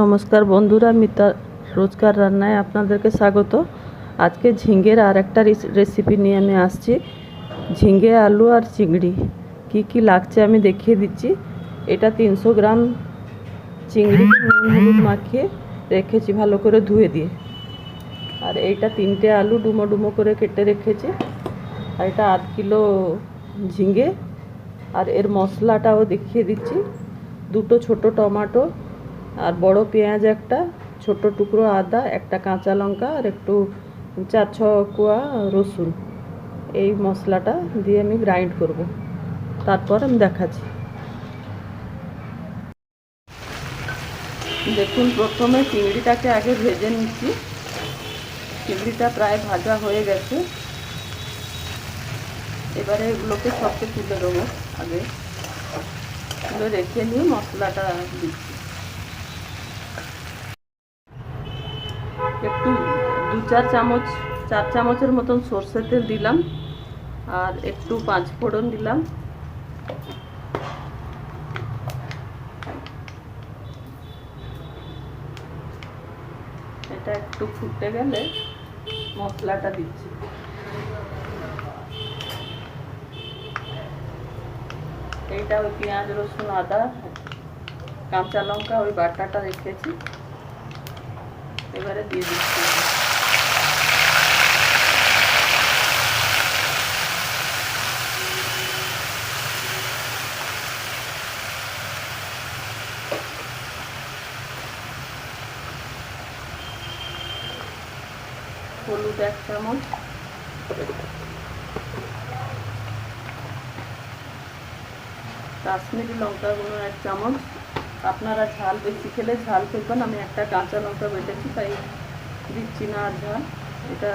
নমস্কার বন্ধুরা, মিতা রোজকার রান্নায় আপনাদেরকে স্বাগত। আজকে ঝিঙের আর একটা রেসিপি নিয়ে আমি আসছি। ঝিঙে, আলু আর চিংড়ি কি লাগছে আমি দেখিয়ে দিচ্ছি। এটা 300 গ্রাম চিংড়ি নুন হলুদ মাখিয়ে রেখেছি ভালো করে ধুয়ে দিয়ে। আর এইটা 3টে আলু ডুমো ডুমো করে কেটে রেখেছি। আর এটা আধ কিলো ঝিঙে। আর এর মশলাটাও দেখিয়ে দিচ্ছি। 2টো ছোটো টমেটো আর বড় পেঁয়াজ, একটা ছোট টুকরো আদা, একটা কাঁচা লঙ্কা আর একটু 4-6 কোয়া রসুন। এই মশলাটা দিয়ে আমি গ্রাইন্ড করব, তারপর আমি দেখাচ্ছি। দেখুন, প্রথমে চিংড়িটাকে আগে ভেজে নিচ্ছি। চিংড়িটা প্রায় ভাজা হয়ে গেছে। এবারে এগুলোকে সবকে তুলে দেবো। আগে তুলে রেখে নিয়ে মশলাটা দিচ্ছি। একটু 2-4 চামচ 4 চামচের মতন সর্ষের তেল দিলাম। আর একটু 5 ফোড়ন দিলাম। এটা একটু ফুটে গেলে মশলাটা দিচ্ছি। এইটা ওই পেঁয়াজ রসুন আদা কাঁচা লঙ্কা ওই বাটাটা রেখেছি, এবারে দিয়ে দিচ্ছি। হলুদ 1 চামচ, কাশ্মীরি লঙ্কা গুঁড়ো 1 চামচ। আপনারা ঝাল বেশি খেলে ঝাল ফেলবেন। আমি একটা কাঁচা লঙ্কা বেটেছি তাই দিচ্ছি না আর ঝাল। এটা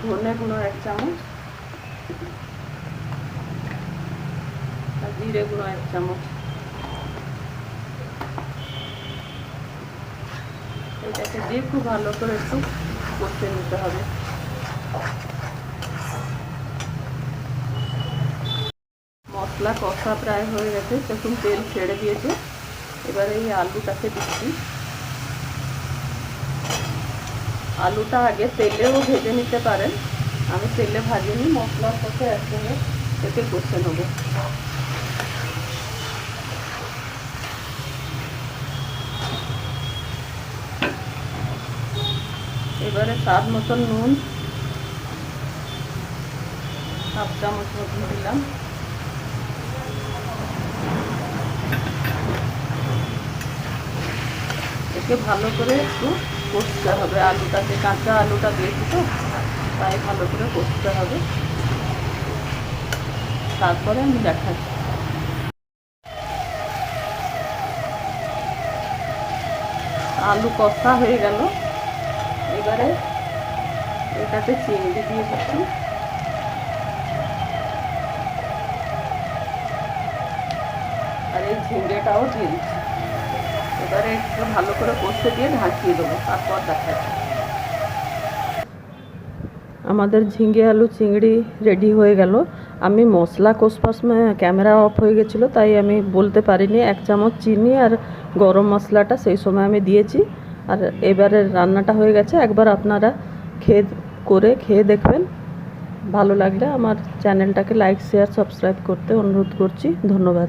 ধনে গুঁড়ো 1 চামচ আর জিরে গুঁড়ো 1 চামচ। এটাকে দিয়ে খুব ভালো করে একটু কষে নিতে হবে। মশলা কষা প্রায় হয়ে গেছে, তখন তেল ছেড়ে দিয়েছে। এবারে এই আলুটাকে দিচ্ছি। আলুটা আগে তেলেও ভেজে নিতে পারেন, আমি তেলে ভাজিনি, মশলার সাথে একসঙ্গে এতে কষে নেব। এবারে স্বাদ মতন নুন 1/2 চামচ মতন দিলাম। একে ভালো করে একটু কষতে হবে। আলুটাকে, কাঁচা আলুটা দিয়েছি তো তাই ভালো করে কষতে হবে। তারপরে আমি দেখাচ্ছি। আলু কষা হয়ে গেল। এবারে এটাতে চিংড়ি দিয়ে দিচ্ছি। আর এই ঝিঙেটাও দিয়ে দিচ্ছি। এবারে একটু ভালো করে কষে দিয়ে ঢাকিয়ে দেবো, তারপর দেখাচ্ছি। আমাদের ঝিঙে আলু চিংড়ি রেডি হয়ে গেল। আমি মশলা কষবার সময় ক্যামেরা অফ হয়ে গেছিলো, তাই আমি বলতে পারিনি। 1 চামচ চিনি আর গরম মশলাটা সেই সময় আমি দিয়েছি। আর এবারে রান্নাটা হয়ে গেছে। একবার আপনারা খেয়ে দেখবেন। ভালো লাগলে আমার চ্যানেলটাকে লাইক শেয়ার সাবস্ক্রাইব করতে অনুরোধ করছি। ধন্যবাদ।